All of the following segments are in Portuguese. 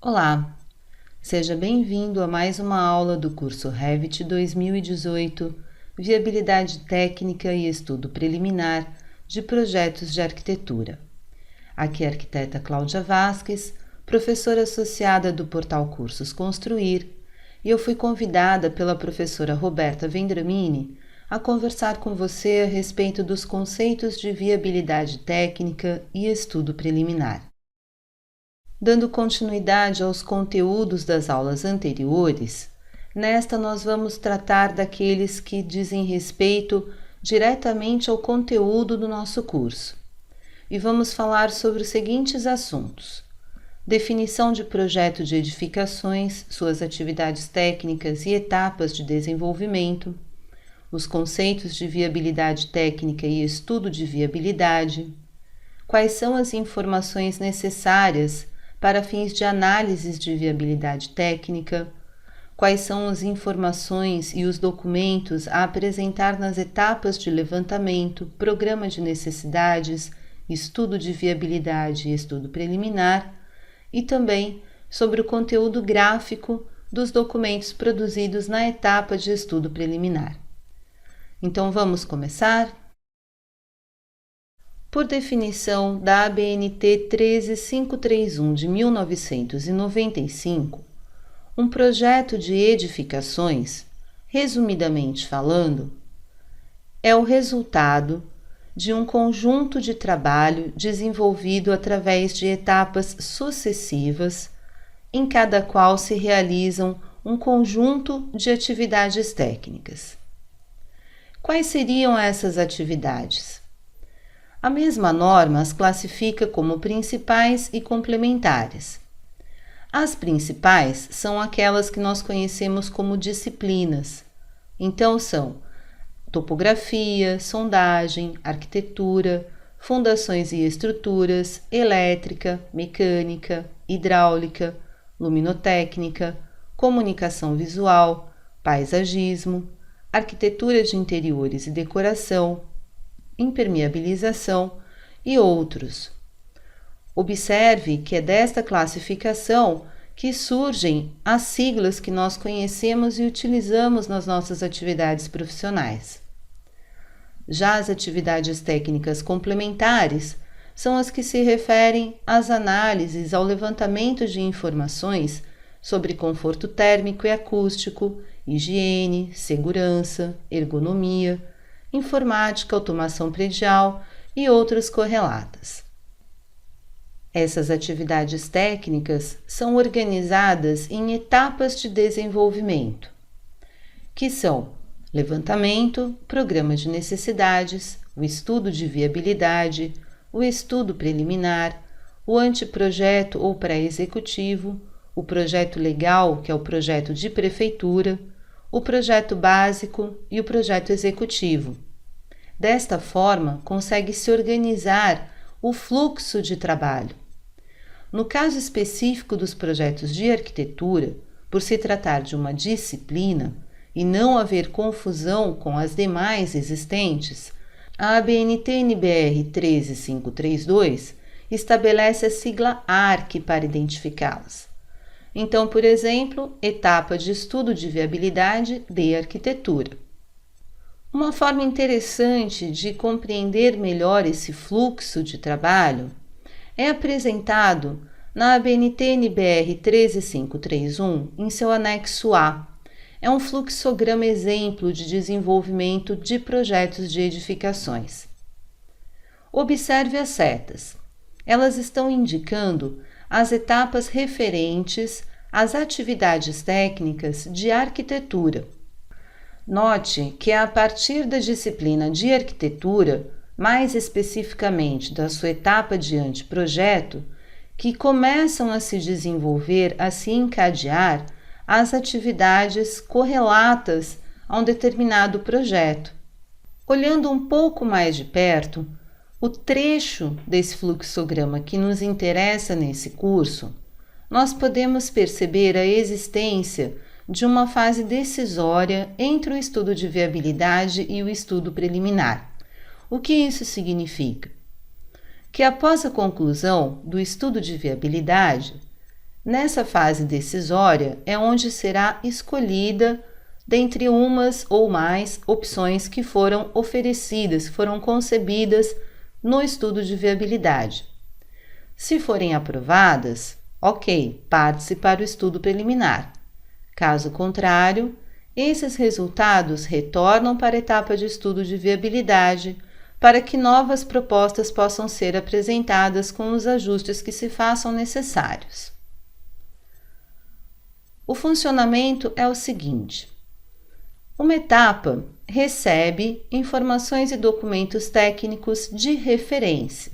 Olá, seja bem-vindo a mais uma aula do curso Revit 2018, Viabilidade Técnica e Estudo Preliminar de Projetos de Arquitetura. Aqui é a arquiteta Cláudia Vasques, professora associada do portal Cursos Construir, e eu fui convidada pela professora Roberta Vendramini a conversar com você a respeito dos conceitos de viabilidade técnica e estudo preliminar. Dando continuidade aos conteúdos das aulas anteriores, nesta nós vamos tratar daqueles que dizem respeito diretamente ao conteúdo do nosso curso. E vamos falar sobre os seguintes assuntos: definição de projeto de edificações, suas atividades técnicas e etapas de desenvolvimento, os conceitos de viabilidade técnica e estudo de viabilidade, quais são as informações necessárias para fins de análises de viabilidade técnica, quais são as informações e os documentos a apresentar nas etapas de levantamento, programa de necessidades, estudo de viabilidade e estudo preliminar, e também sobre o conteúdo gráfico dos documentos produzidos na etapa de estudo preliminar. Então vamos começar? Por definição da ABNT 13531 de 1995, um projeto de edificações, resumidamente falando, é o resultado de um conjunto de trabalho desenvolvido através de etapas sucessivas, em cada qual se realizam um conjunto de atividades técnicas. Quais seriam essas atividades? A mesma norma as classifica como principais e complementares. As principais são aquelas que nós conhecemos como disciplinas. Então são topografia, sondagem, arquitetura, fundações e estruturas, elétrica, mecânica, hidráulica, luminotécnica, comunicação visual, paisagismo, arquitetura de interiores e decoração, impermeabilização e outros. Observe que é desta classificação que surgem as siglas que nós conhecemos e utilizamos nas nossas atividades profissionais. Já as atividades técnicas complementares são as que se referem às análises, ao levantamento de informações sobre conforto térmico e acústico, higiene, segurança, ergonomia, informática, automação predial e outras correlatas. Essas atividades técnicas são organizadas em etapas de desenvolvimento, que são levantamento, programa de necessidades, o estudo de viabilidade, o estudo preliminar, o anteprojeto ou pré-executivo, o projeto legal, que é o projeto de prefeitura, o projeto básico e o projeto executivo. Desta forma, consegue-se organizar o fluxo de trabalho. No caso específico dos projetos de arquitetura, por se tratar de uma disciplina e não haver confusão com as demais existentes, a ABNT-NBR 13532 estabelece a sigla ARC para identificá-las. Então, por exemplo, etapa de estudo de viabilidade de arquitetura. Uma forma interessante de compreender melhor esse fluxo de trabalho é apresentado na ABNT-NBR 13531 em seu anexo A. É um fluxograma exemplo de desenvolvimento de projetos de edificações. Observe as setas. Elas estão indicando as etapas referentes às atividades técnicas de arquitetura. Note que é a partir da disciplina de arquitetura, mais especificamente da sua etapa de anteprojeto, que começam a se desenvolver, a se encadear as atividades correlatas a um determinado projeto. Olhando um pouco mais de perto, o trecho desse fluxograma que nos interessa nesse curso, nós podemos perceber a existência de uma fase decisória entre o estudo de viabilidade e o estudo preliminar. O que isso significa? Que após a conclusão do estudo de viabilidade, Nessa fase decisória é onde será escolhida dentre umas ou mais opções que foram oferecidas, foram concebidas no estudo de viabilidade. Se forem aprovadas, ok, parte-se para o estudo preliminar. Caso contrário, esses resultados retornam para a etapa de estudo de viabilidade para que novas propostas possam ser apresentadas com os ajustes que se façam necessários. O funcionamento é o seguinte: uma etapa recebe informações e documentos técnicos de referência.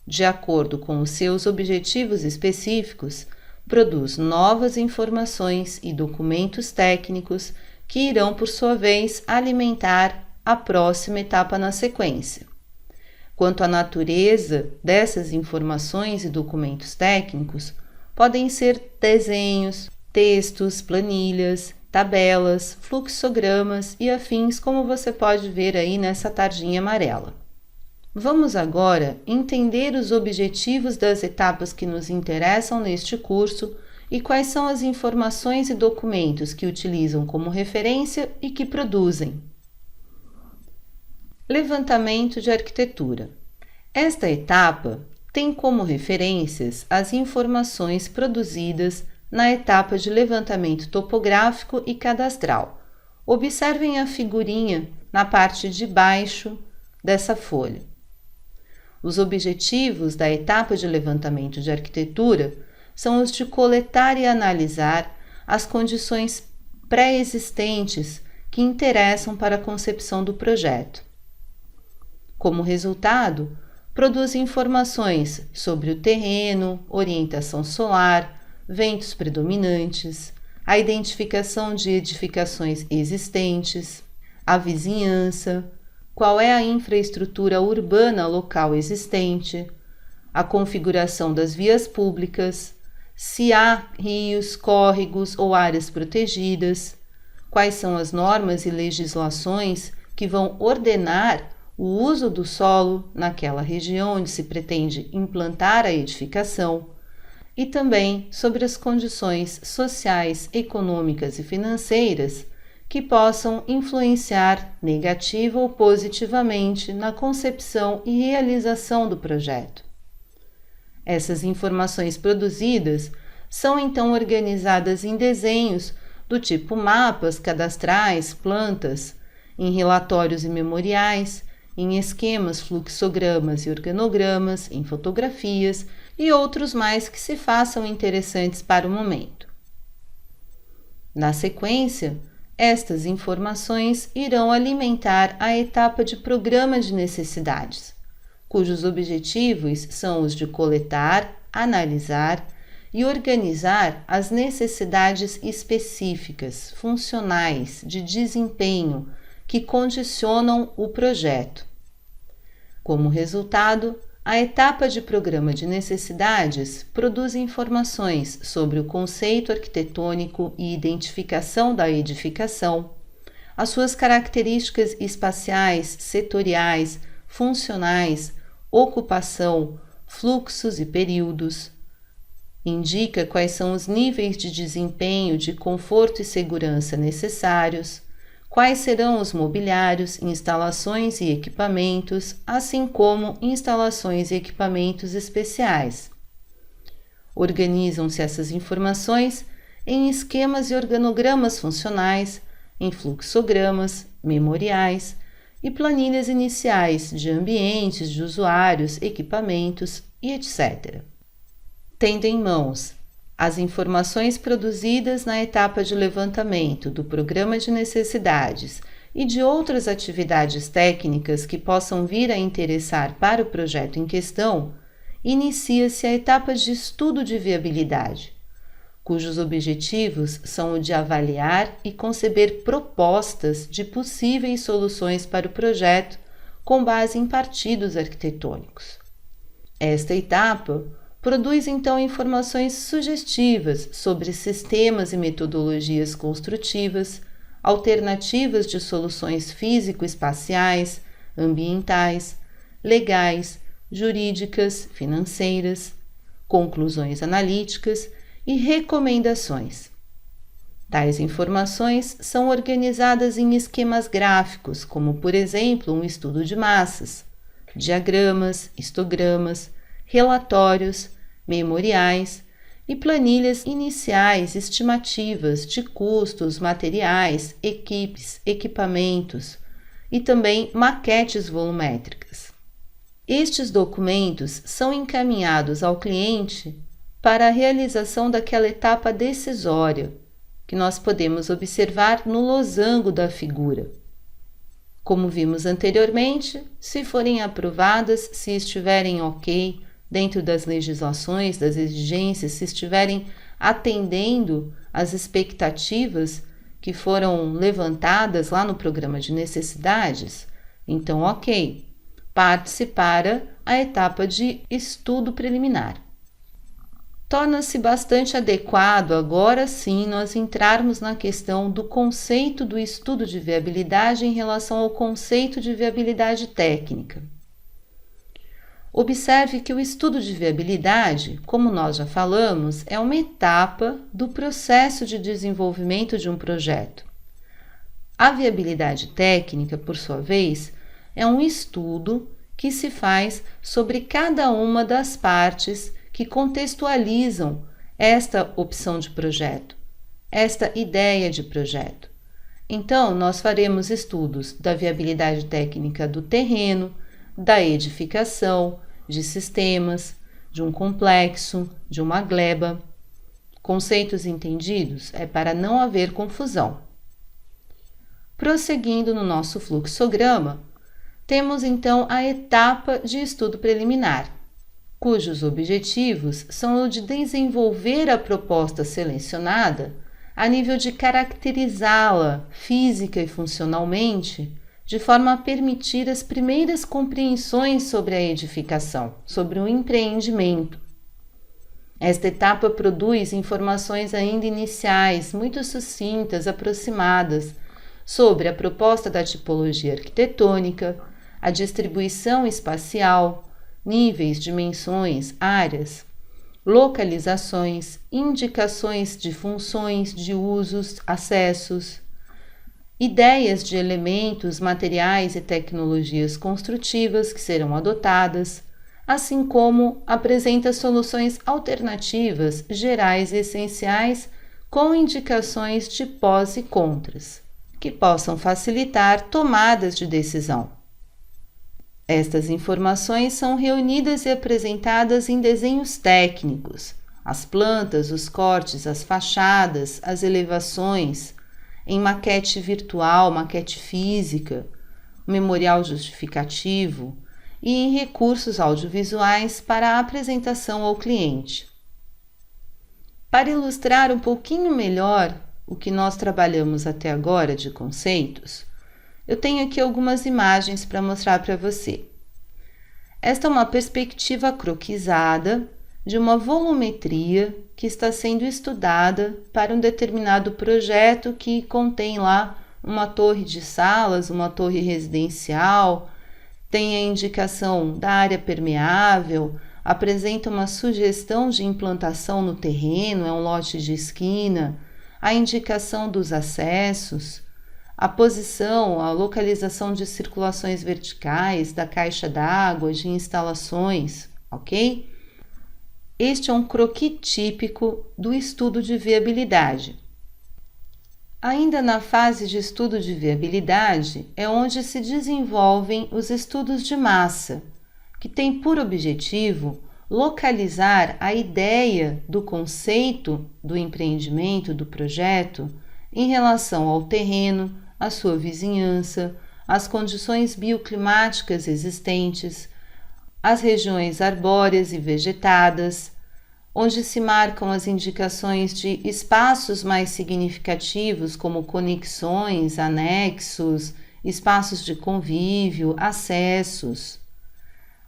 De acordo com os seus objetivos específicos, produz novas informações e documentos técnicos que irão, por sua vez, alimentar a próxima etapa na sequência. Quanto à natureza dessas informações e documentos técnicos, podem ser desenhos, textos, planilhas, tabelas, fluxogramas e afins, como você pode ver aí nessa tarjinha amarela. Vamos agora entender os objetivos das etapas que nos interessam neste curso e quais são as informações e documentos que utilizam como referência e que produzem. Levantamento de arquitetura. Esta etapa tem como referências as informações produzidas na etapa de levantamento topográfico e cadastral. Observem a figurinha na parte de baixo dessa folha. Os objetivos da etapa de levantamento de arquitetura são os de coletar e analisar as condições pré-existentes que interessam para a concepção do projeto. Como resultado, produz informações sobre o terreno, orientação solar, ventos predominantes, a identificação de edificações existentes, a vizinhança, qual é a infraestrutura urbana local existente, a configuração das vias públicas, se há rios, córregos ou áreas protegidas, quais são as normas e legislações que vão ordenar o uso do solo naquela região onde se pretende implantar a edificação, e também sobre as condições sociais, econômicas e financeiras que possam influenciar negativa ou positivamente na concepção e realização do projeto. Essas informações produzidas são então organizadas em desenhos do tipo mapas cadastrais, plantas, em relatórios e memoriais, em esquemas, fluxogramas e organogramas, em fotografias e outros mais que se façam interessantes para o momento. Na sequência, estas informações irão alimentar a etapa de programa de necessidades, cujos objetivos são os de coletar, analisar e organizar as necessidades específicas, funcionais, de desempenho que condicionam o projeto. Como resultado, a etapa de programa de necessidades produz informações sobre o conceito arquitetônico e identificação da edificação, as suas características espaciais, setoriais, funcionais, ocupação, fluxos e períodos. Indica quais são os níveis de desempenho, de conforto e segurança necessários, quais serão os mobiliários, instalações e equipamentos, assim como instalações e equipamentos especiais. Organizam-se essas informações em esquemas e organogramas funcionais, em fluxogramas, memoriais e planilhas iniciais de ambientes, de usuários, equipamentos e etc. Tendo em mãos as informações produzidas na etapa de levantamento do programa de necessidades e de outras atividades técnicas que possam vir a interessar para o projeto em questão, inicia-se a etapa de estudo de viabilidade, cujos objetivos são o de avaliar e conceber propostas de possíveis soluções para o projeto com base em partidos arquitetônicos. Esta etapa produz então informações sugestivas sobre sistemas e metodologias construtivas, alternativas de soluções físico-espaciais, ambientais, legais, jurídicas, financeiras, conclusões analíticas e recomendações. Tais informações são organizadas em esquemas gráficos, como, por exemplo, um estudo de massas, diagramas, histogramas, relatórios, memoriais e planilhas iniciais estimativas de custos, materiais, equipes, equipamentos e também maquetes volumétricas. Estes documentos são encaminhados ao cliente para a realização daquela etapa decisória, que nós podemos observar no losango da figura. Como vimos anteriormente, se forem aprovadas, se estiverem ok, dentro das legislações, das exigências, se estiverem atendendo às expectativas que foram levantadas lá no programa de necessidades, então ok, parte-se para a etapa de estudo preliminar. Torna-se bastante adequado agora sim nós entrarmos na questão do conceito do estudo de viabilidade em relação ao conceito de viabilidade técnica. Observe que o estudo de viabilidade, como nós já falamos, é uma etapa do processo de desenvolvimento de um projeto. A viabilidade técnica, por sua vez, é um estudo que se faz sobre cada uma das partes que contextualizam esta opção de projeto, esta ideia de projeto. Então, nós faremos estudos da viabilidade técnica do terreno, da edificação, de sistemas, de um complexo, de uma gleba. Conceitos entendidos é para não haver confusão. Prosseguindo no nosso fluxograma, temos então a etapa de estudo preliminar, cujos objetivos são o de desenvolver a proposta selecionada a nível de caracterizá-la física e funcionalmente, de forma a permitir as primeiras compreensões sobre a edificação, sobre o empreendimento. Esta etapa produz informações ainda iniciais, muito sucintas, aproximadas, sobre a proposta da tipologia arquitetônica, a distribuição espacial, níveis, dimensões, áreas, localizações, indicações de funções, de usos, acessos, ideias de elementos, materiais e tecnologias construtivas que serão adotadas, assim como apresenta soluções alternativas, gerais e essenciais, com indicações de pós e contras, que possam facilitar tomadas de decisão. Estas informações são reunidas e apresentadas em desenhos técnicos, as plantas, os cortes, as fachadas, as elevações, em maquete virtual, maquete física, memorial justificativo e em recursos audiovisuais para a apresentação ao cliente. Para ilustrar um pouquinho melhor o que nós trabalhamos até agora de conceitos, eu tenho aqui algumas imagens para mostrar para você. Esta é uma perspectiva croquisada de uma volumetria que está sendo estudada para um determinado projeto que contém lá uma torre de salas, uma torre residencial, tem a indicação da área permeável, apresenta uma sugestão de implantação no terreno, é um lote de esquina, a indicação dos acessos, a posição, a localização de circulações verticais, da caixa d'água, de instalações, ok? Este é um croquis típico do estudo de viabilidade. Ainda na fase de estudo de viabilidade é onde se desenvolvem os estudos de massa, que têm por objetivo localizar a ideia do conceito do empreendimento, do projeto, em relação ao terreno, à sua vizinhança, às condições bioclimáticas existentes, às regiões arbóreas e vegetadas, onde se marcam as indicações de espaços mais significativos, como conexões, anexos, espaços de convívio, acessos.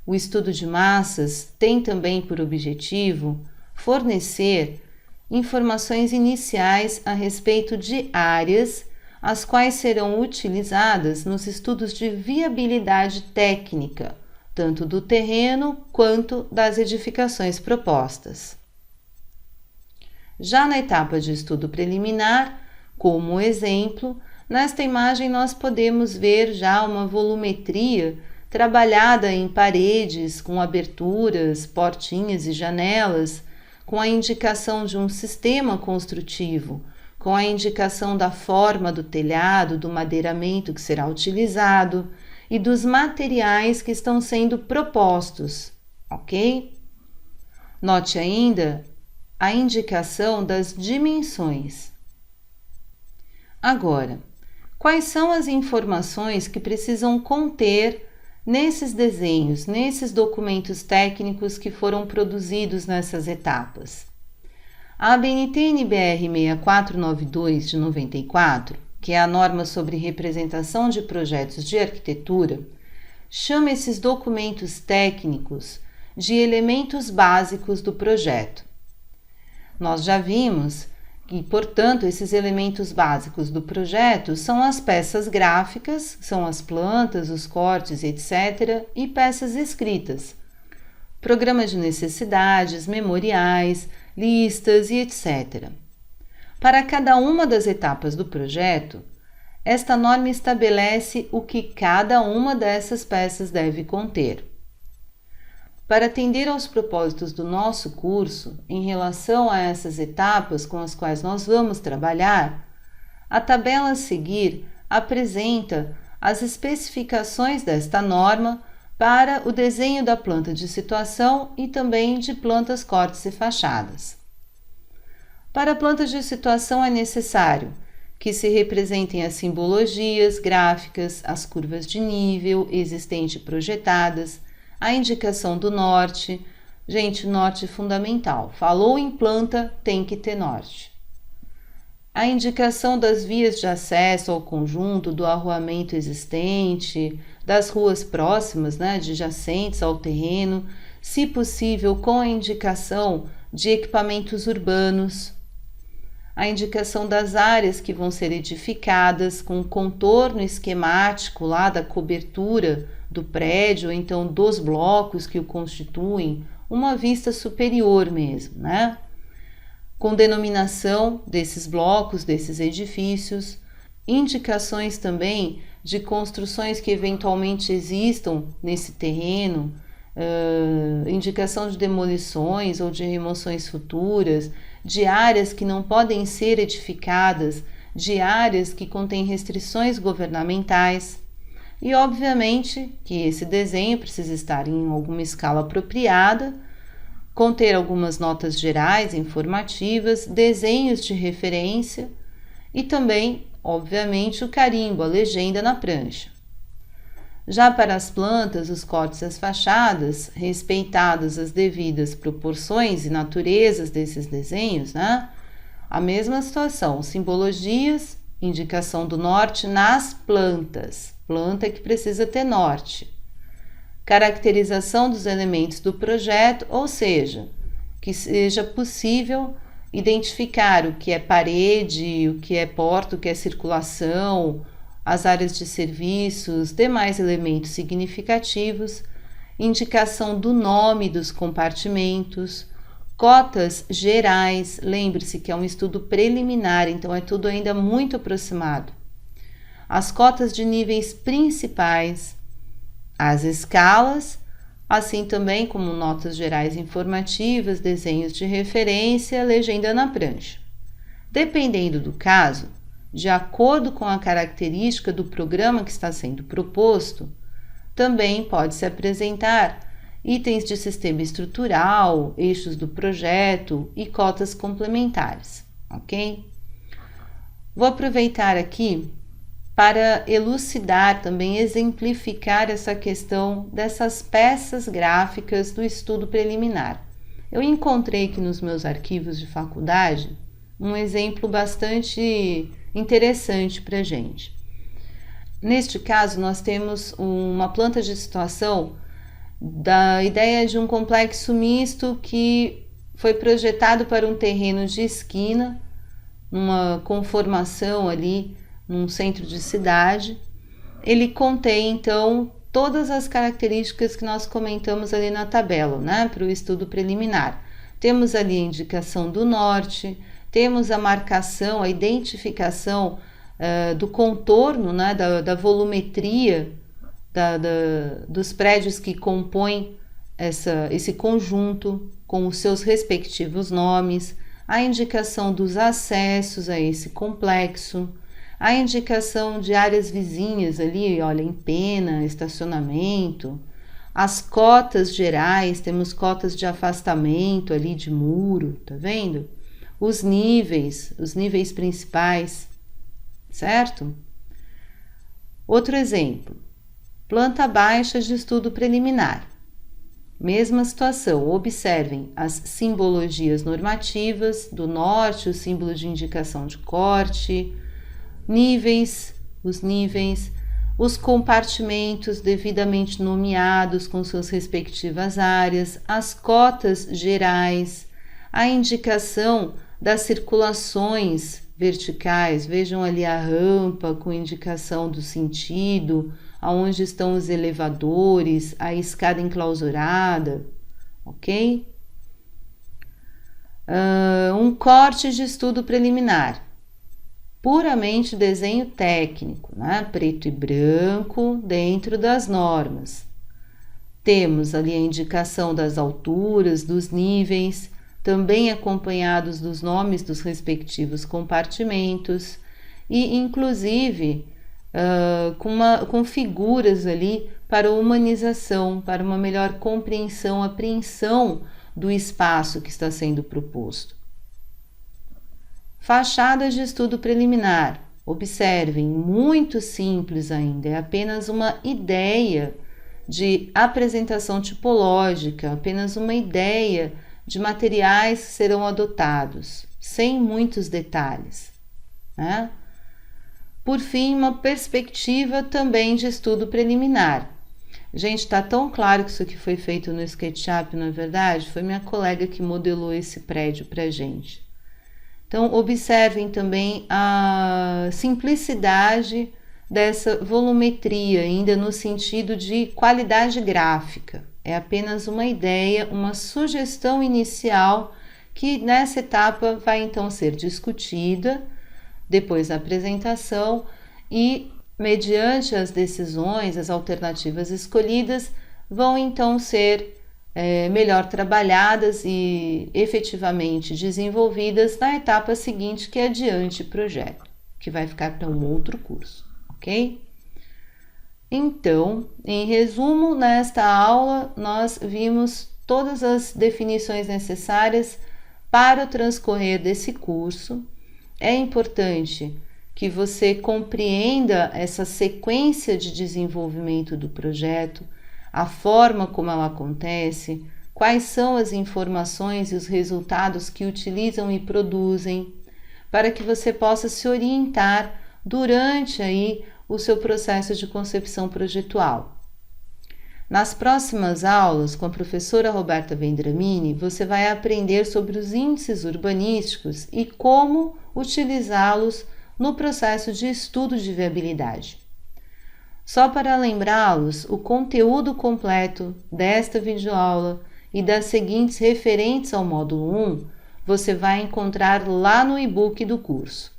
O estudo de massas tem também por objetivo fornecer informações iniciais a respeito de áreas as quais serão utilizadas nos estudos de viabilidade técnica, tanto do terreno quanto das edificações propostas. Já na etapa de estudo preliminar, como exemplo, nesta imagem nós podemos ver já uma volumetria trabalhada em paredes com aberturas, portinhas e janelas, com a indicação de um sistema construtivo, com a indicação da forma do telhado, do madeiramento que será utilizado e dos materiais que estão sendo propostos, ok? Note ainda a indicação das dimensões. Agora, quais são as informações que precisam conter nesses desenhos, nesses documentos técnicos que foram produzidos nessas etapas? A ABNT NBR 6492 de 94, que é a norma sobre representação de projetos de arquitetura, chama esses documentos técnicos de elementos básicos do projeto. Nós já vimos que, portanto, esses elementos básicos do projeto são as peças gráficas, são as plantas, os cortes, etc., e peças escritas, programas de necessidades, memoriais, listas e etc. Para cada uma das etapas do projeto, esta norma estabelece o que cada uma dessas peças deve conter. Para atender aos propósitos do nosso curso, em relação a essas etapas com as quais nós vamos trabalhar, a tabela a seguir apresenta as especificações desta norma para o desenho da planta de situação e também de plantas, cortes e fachadas. Para plantas de situação é necessário que se representem as simbologias gráficas, as curvas de nível existente e projetadas, a indicação do norte. Gente, norte é fundamental. Falou em planta, tem que ter norte. A indicação das vias de acesso ao conjunto, do arruamento existente, das ruas próximas, adjacentes ao terreno, se possível com a indicação de equipamentos urbanos. A indicação das áreas que vão ser edificadas com contorno esquemático lá da cobertura do prédio, ou então dos blocos que o constituem, uma vista superior mesmo, Com denominação desses blocos, desses edifícios, indicações também de construções que eventualmente existam nesse terreno, indicação de demolições ou de remoções futuras, de áreas que não podem ser edificadas, de áreas que contêm restrições governamentais. E, obviamente, que esse desenho precisa estar em alguma escala apropriada, conter algumas notas gerais, informativas, desenhos de referência e também, obviamente, o carimbo, a legenda na prancha. Já para as plantas, os cortes e as fachadas, respeitadas as devidas proporções e naturezas desses desenhos, a mesma situação, simbologias, indicação do norte nas plantas, planta que precisa ter norte. Caracterização dos elementos do projeto, ou seja, que seja possível identificar o que é parede, o que é porta, o que é circulação, as áreas de serviços, demais elementos significativos, indicação do nome dos compartimentos, cotas gerais, lembre-se que é um estudo preliminar, então é tudo ainda muito aproximado. As cotas de níveis principais, as escalas, assim também como notas gerais informativas, desenhos de referência, legenda na prancha. Dependendo do caso, de acordo com a característica do programa que está sendo proposto, também pode-se apresentar itens de sistema estrutural, eixos do projeto e cotas complementares, ok? Vou aproveitar aqui para elucidar, também exemplificar essa questão dessas peças gráficas do estudo preliminar. Eu encontrei aqui nos meus arquivos de faculdade um exemplo bastante interessante para a gente. Neste caso, nós temos uma planta de situação da ideia de um complexo misto que foi projetado para um terreno de esquina, uma conformação ali num centro de cidade. Ele contém, então, todas as características que nós comentamos ali na tabela, para o estudo preliminar. temos ali a indicação do norte, temos a marcação, a identificação do contorno, né, da volumetria dos prédios que compõem esse conjunto, com os seus respectivos nomes, a indicação dos acessos a esse complexo, a indicação de áreas vizinhas ali, olha, em pena, estacionamento, as cotas gerais, temos cotas de afastamento ali de muro, tá vendo? Os níveis principais, certo? Outro exemplo, planta baixa de estudo preliminar. Mesma situação, observem as simbologias normativas do norte, o símbolo de indicação de corte, os níveis, os compartimentos devidamente nomeados com suas respectivas áreas, as cotas gerais, a indicação das circulações verticais, vejam ali a rampa com indicação do sentido, aonde estão os elevadores, a escada enclausurada, ok? Um corte de estudo preliminar, puramente desenho técnico, né? Preto e branco dentro das normas. Temos ali a indicação das alturas, dos níveis, também acompanhados dos nomes dos respectivos compartimentos e, inclusive, com figuras ali para humanização, para uma melhor compreensão, apreensão do espaço que está sendo proposto. Fachada de estudo preliminar. Observem, muito simples ainda, é apenas uma ideia de apresentação tipológica, apenas uma ideia de materiais que serão adotados, sem muitos detalhes, né? Por fim, uma perspectiva também de estudo preliminar. Gente, está tão claro que isso aqui foi feito no SketchUp, não é verdade? Foi minha colega que modelou esse prédio para a gente. Então, observem também a simplicidade dessa volumetria, ainda no sentido de qualidade gráfica. É apenas uma ideia, uma sugestão inicial que nessa etapa vai então ser discutida depois da apresentação e, mediante as decisões, as alternativas escolhidas, vão então ser melhor trabalhadas e efetivamente desenvolvidas na etapa seguinte, que é adiante projeto, que vai ficar para um outro curso, ok? Então, em resumo, nesta aula nós vimos todas as definições necessárias para o transcorrer desse curso. É importante que você compreenda essa sequência de desenvolvimento do projeto, a forma como ela acontece, quais são as informações e os resultados que utilizam e produzem, para que você possa se orientar durante aí o seu processo de concepção projetual. Nas próximas aulas, com a professora Roberta Vendramini, você vai aprender sobre os índices urbanísticos e como utilizá-los no processo de estudo de viabilidade. Só para lembrá-los, o conteúdo completo desta videoaula e das seguintes referentes ao módulo 1, você vai encontrar lá no e-book do curso.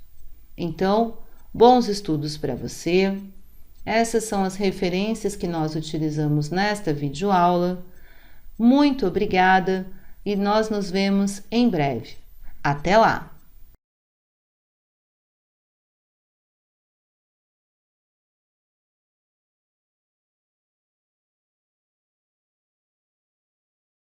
Então, bons estudos para você. Essas são as referências que nós utilizamos nesta videoaula. Muito obrigada e nós nos vemos em breve. Até lá!